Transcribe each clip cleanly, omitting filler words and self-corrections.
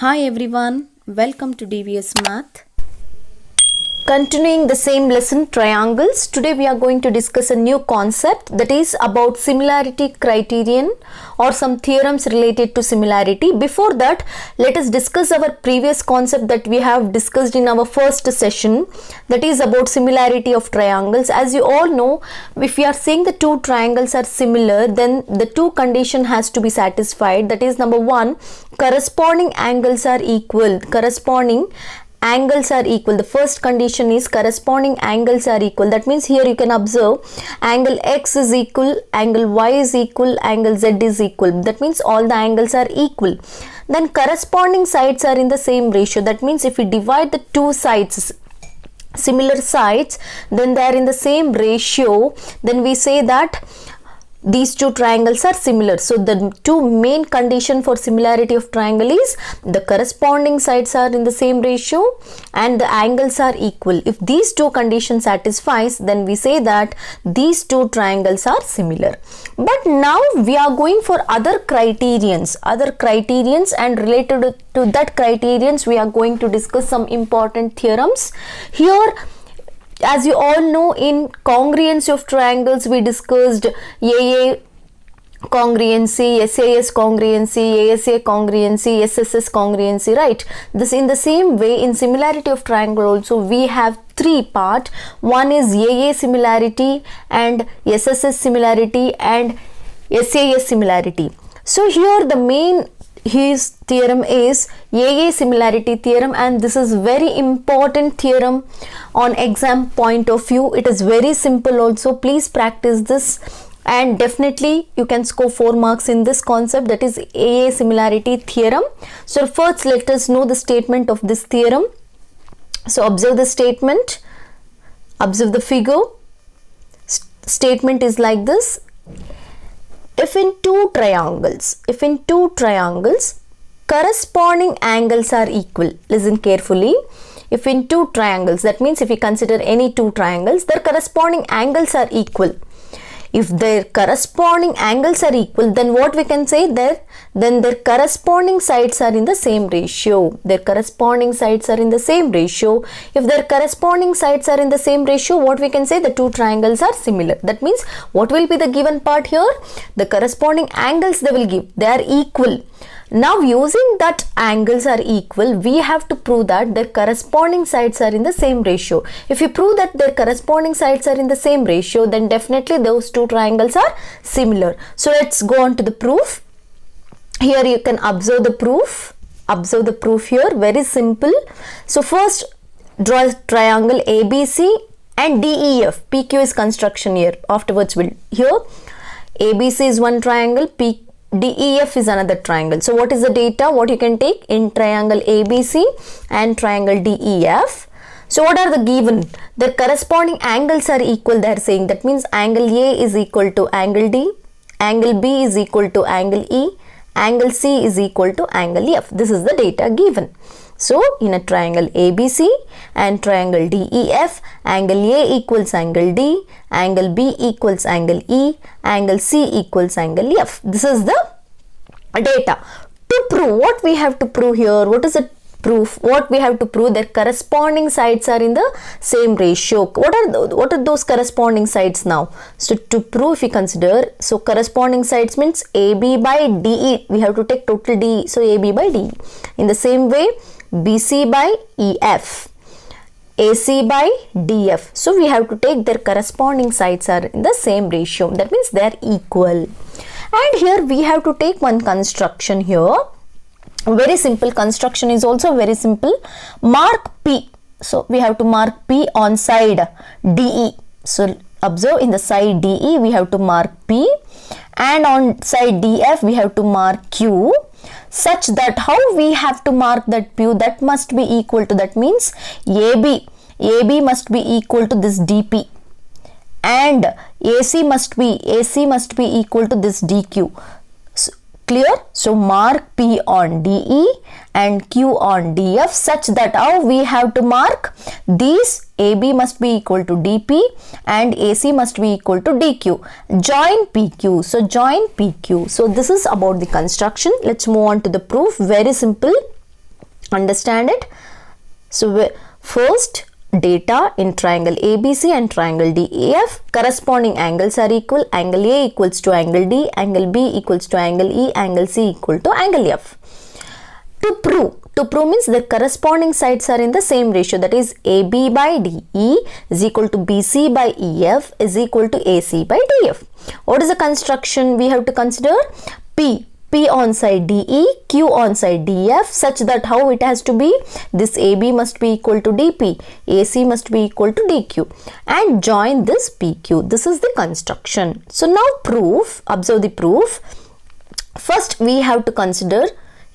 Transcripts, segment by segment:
Hi everyone, welcome to DVS Math. Continuing the same lesson, triangles. Today we are going to discuss a new concept, that is about similarity criterion or some theorems related to similarity. Before that, let us discuss our previous concept that we have discussed in our first session, that is about similarity of triangles. As you all know, if we are saying the two triangles are similar, then the two condition has to be satisfied. That is, number one, corresponding angles are equal. The first condition is corresponding angles are equal. That means here you can observe angle x is equal, angle y is equal, angle z is equal. That means all the angles are equal. Then corresponding sides are in the same ratio. That means if we divide the two sides, similar sides, then they are in the same ratio, then we say that these two triangles are similar. So the two main condition for similarity of triangle is the corresponding sides are in the same ratio and the angles are equal. If these two conditions satisfies, then we say that these two triangles are similar. But now we are going for other criterions, and related to that criterions we are going to discuss some important theorems. Here, as you all know, in congruency of triangles we discussed AA congruency, SAS congruency, ASA congruency, SSS congruency, right? This in the same way, in similarity of triangle also we have three part. One is AA similarity and SSS similarity and SAS similarity. So here the main his theorem is AA similarity theorem, and this is very important theorem on exam point of view. It is very simple also. Please practice this and definitely you can score 4 marks in this concept, that is AA similarity theorem. So first let us know the statement of this theorem. So observe the statement, observe the figure. Statement is like this: if in two triangles corresponding angles are equal, listen carefully, if in two triangles, that means if we consider any two triangles, their corresponding angles are equal. If their corresponding angles are equal, then what we can say there? Then their corresponding sides are in the same ratio. Their corresponding sides are in the same ratio. If their corresponding sides are in the same ratio, what we can say? The two triangles are similar. That means what will be the given part here? The corresponding angles they will give. They are equal. Now using that angles are equal, we have to prove that their corresponding sides are in the same ratio. If you prove that their corresponding sides are in the same ratio, then definitely those two triangles are similar. So let's go on to the proof. Here you can observe the proof. Observe the proof here, very simple. So first draw a triangle ABC and DEF. PQ is construction here. Afterwards we'll here. ABC is one triangle, DEF is another triangle. So what is the data? What you can take in triangle ABC and triangle DEF? So what are the given? The corresponding angles are equal, they are saying. That means angle A is equal to angle D, angle B is equal to angle E, angle C is equal to angle F. This is the data given. So in a triangle ABC and triangle DEF, angle A equals angle D, angle B equals angle E, angle C equals angle F. This is the data. To prove, what we have to prove here? What is the proof? What we have to prove? That corresponding sides are in the same ratio. What are those corresponding sides now? So to prove, if we consider, so corresponding sides means AB by DE. We have to take total DE. So AB by DE. In the same way, BC by EF, AC by DF. So we have to take their corresponding sides are in the same ratio. That means they are equal. And here we have to take one construction here. Very simple construction is also very simple. Mark P. So we have to mark P on side DE. So observe, in the side DE we have to mark P, and on side DF we have to mark Q, such that how we have to mark that Q? That must be equal to, that means AB must be equal to this DP, and AC must be equal to this DQ. So, clear? So mark P on DE and Q on DF, such that how we have to mark these. AB must be equal to DP and AC must be equal to DQ. Join PQ. So join PQ. So this is about the construction. Let's move on to the proof. Very simple. Understand it? So first, data in triangle ABC and triangle DEF, corresponding angles are equal. Angle A equals to angle D, angle B equals to angle E, angle C equal to angle F. To prove means the corresponding sides are in the same ratio, that is AB by DE is equal to BC by EF is equal to AC by DF. What is the construction we have to consider? P on side DE, Q on side DF, such that how it has to be? This AB must be equal to DP, AC must be equal to DQ, and join this PQ. This is the construction. So now proof, observe the proof. First we have to consider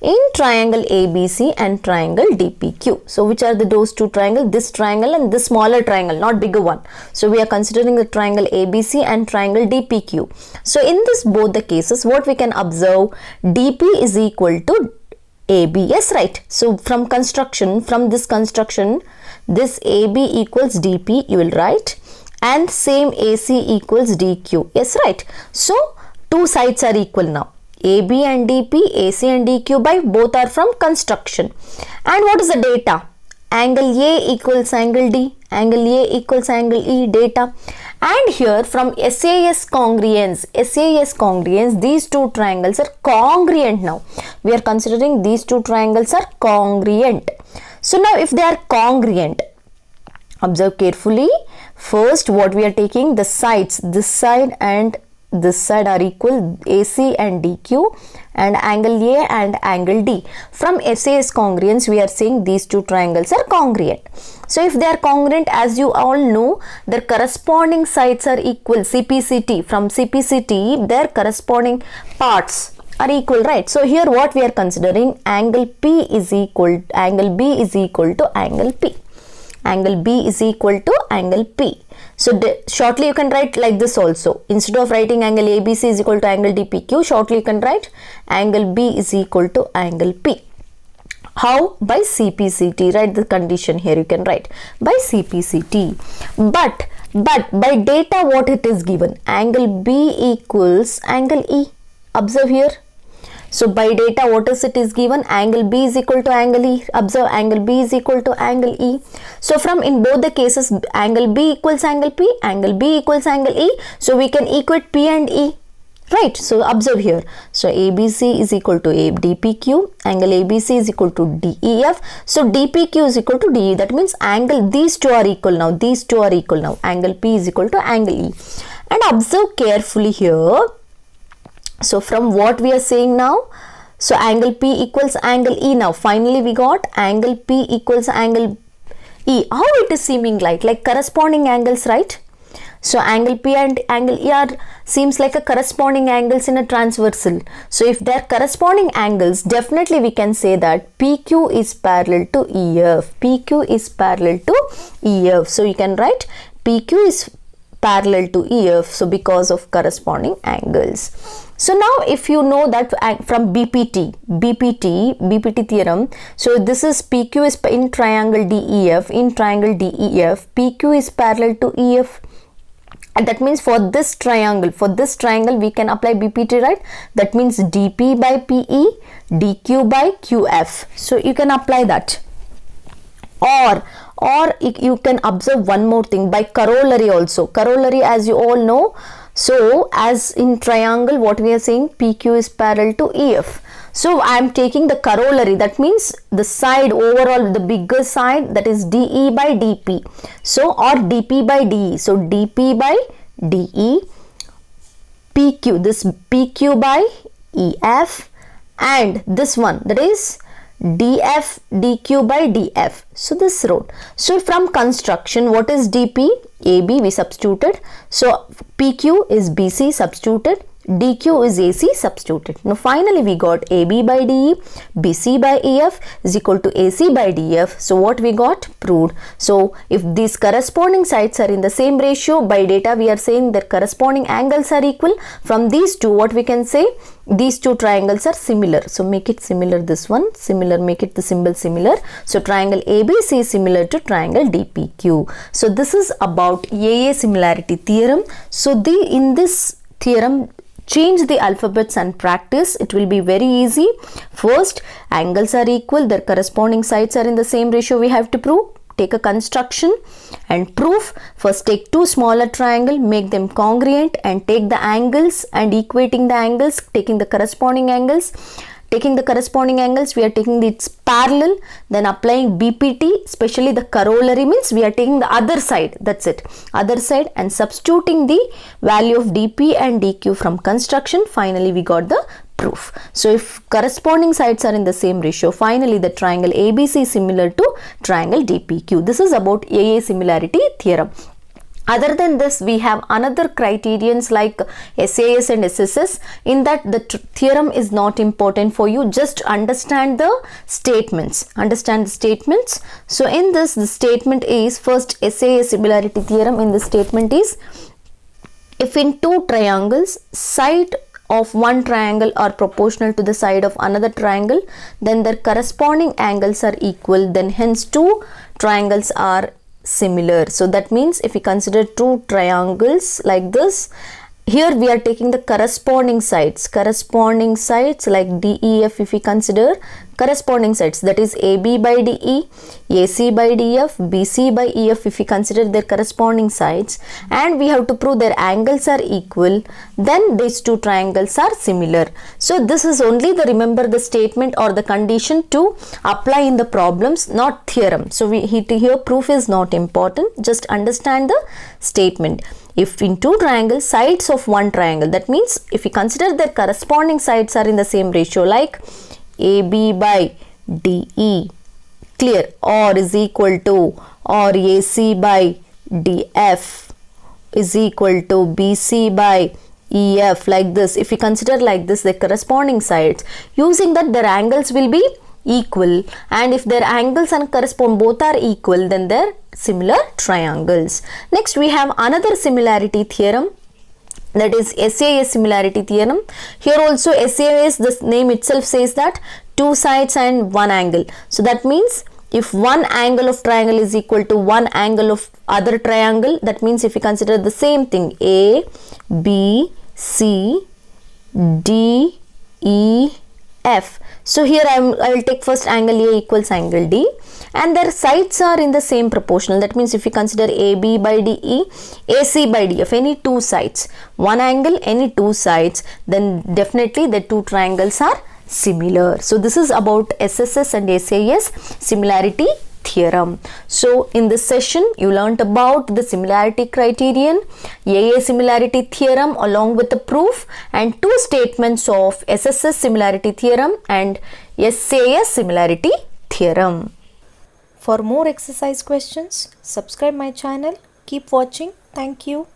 in triangle ABC and triangle DPQ. So which are those two triangles? This triangle and this smaller triangle, not bigger one. So we are considering the triangle ABC and triangle DPQ. So in this both the cases, what we can observe? DP is equal to AB. Yes, right. So from this construction, this AB equals DP, you will write, and same AC equals DQ. Yes, right. So two sides are equal now. AB and DP, AC and DQ by both are from construction. And what is the data? Angle A equals angle D, angle A equals angle E, data. And here from SAS congruence, these two triangles are congruent now. We are considering these two triangles are congruent. So now if they are congruent, observe carefully. First what we are taking, the sides, this side and this side are equal, AC and DQ, and angle A and angle D. From SAS congruence we are saying these two triangles are congruent. So if they are congruent, as you all know, their corresponding sides are equal. CPCT, from CPCT their corresponding parts are equal, right? So here what we are considering, angle P is equal, angle B is equal to angle P. Angle B is equal to angle P. So shortly you can write like this also. Instead of writing angle ABC is equal to angle DPQ, shortly you can write angle B is equal to angle P. How? By CPCT. Write the condition here, you can write by CPCT. But by data what it is given? Angle B equals angle E. Observe here. So by data what is it is given? Angle B is equal to angle E. Observe, angle B is equal to angle E. So from in both the cases, angle B equals angle P, angle B equals angle E. So we can equate P and E, right? So observe here. So ABC is equal to DPQ, angle ABC is equal to DEF. So DPQ is equal to DE. That means angle, these two are equal now. These two are equal now. Angle P is equal to angle E. And observe carefully here. So from what we are saying now, so angle P equals angle E now. Finally we got angle P equals angle E. How it is seeming like corresponding angles, right? So angle P and angle E are seems like a corresponding angles in a transversal. So if they are corresponding angles, definitely we can say that PQ is parallel to EF. PQ is parallel to EF. So you can write PQ is parallel to EF. So because of corresponding angles. So now if you know that from BPT theorem, so this is PQ is in triangle DEF, PQ is parallel to EF. And that means for this triangle we can apply BPT, right? That means DP by PE, DQ by QF. So you can apply that. Or you can observe one more thing by corollary also. Corollary, as you all know, so as in triangle what we are saying, PQ is parallel to EF. So I am taking the corollary, that means the side overall, the bigger side, that is DE by DP. So or DP by DE. So DP by DE, PQ, this PQ by EF, and this one, that is DF DQ by DF. So this road. So from construction, what is DP? AB we substituted. So PQ is BC substituted. DQ is AC substituted. Now finally we got AB by DE, BC by EF is equal to AC by DF. So what we got? Proved. So if these corresponding sides are in the same ratio, by data we are saying that corresponding angles are equal. From these two, what we can say? These two triangles are similar. So make it similar, this one similar, make it the symbol similar. So triangle ABC is similar to triangle DPQ. So this is about AA similarity theorem. So in this theorem change the alphabets and practice. It will be very easy. First, angles are equal, their corresponding sides are in the same ratio we have to prove. Take a construction and proof. First take two smaller triangles, make them congruent and take the angles and equating the angles, taking the corresponding angles. Taking the corresponding angles, we are taking its parallel, then applying BPT, especially the corollary means we are taking the other side, that's it, other side, and substituting the value of dP and dQ from construction. Finally, we got the proof. So, if corresponding sides are in the same ratio, finally the triangle ABC is similar to triangle DPQ. This is about AA similarity theorem. Other than this, we have another criterions like SAS and SSS. In that, the theorem is not important for you. Just understand the statements. Understand the statements. So, in this, the statement is first SAS similarity theorem. In the statement is, if in two triangles, side of one triangle are proportional to the side of another triangle, then their corresponding angles are equal. Then hence two triangles are similar. So that means if we consider two triangles like this, here we are taking the corresponding sides like DEF. If we consider corresponding sides, that is AB by DE, AC by DF, BC by EF, if we consider their corresponding sides, and we have to prove their angles are equal, then these two triangles are similar. So this is only the, remember the statement or the condition to apply in the problems, not theorem. So here proof is not important, just understand the statement. If in two triangles, sides of one triangle, that means if we consider their corresponding sides are in the same ratio like AB by DE, clear, or is equal to, or AC by DF is equal to BC by EF, like this. If we consider like this, the corresponding sides, using that their angles will be equal, and if their angles and correspond both are equal, then they're similar triangles. Next, we have another similarity theorem, that is SAS similarity theorem. Here also SAS, the name itself says that two sides and one angle. So that means if one angle of triangle is equal to one angle of other triangle, that means if we consider the same thing A, B, C, D, E, F. So here I will take first angle A equals angle D, and their sides are in the same proportional. That means if you consider AB by DE, AC by DF, any two sides, one angle, any two sides, then definitely the two triangles are similar. So this is about SSS and SAS similarity theorem. So in this session you learnt about the similarity criterion, AA similarity theorem along with the proof, and two statements of SSS similarity theorem and SAS similarity theorem. For more exercise questions, subscribe my channel. Keep watching. Thank you.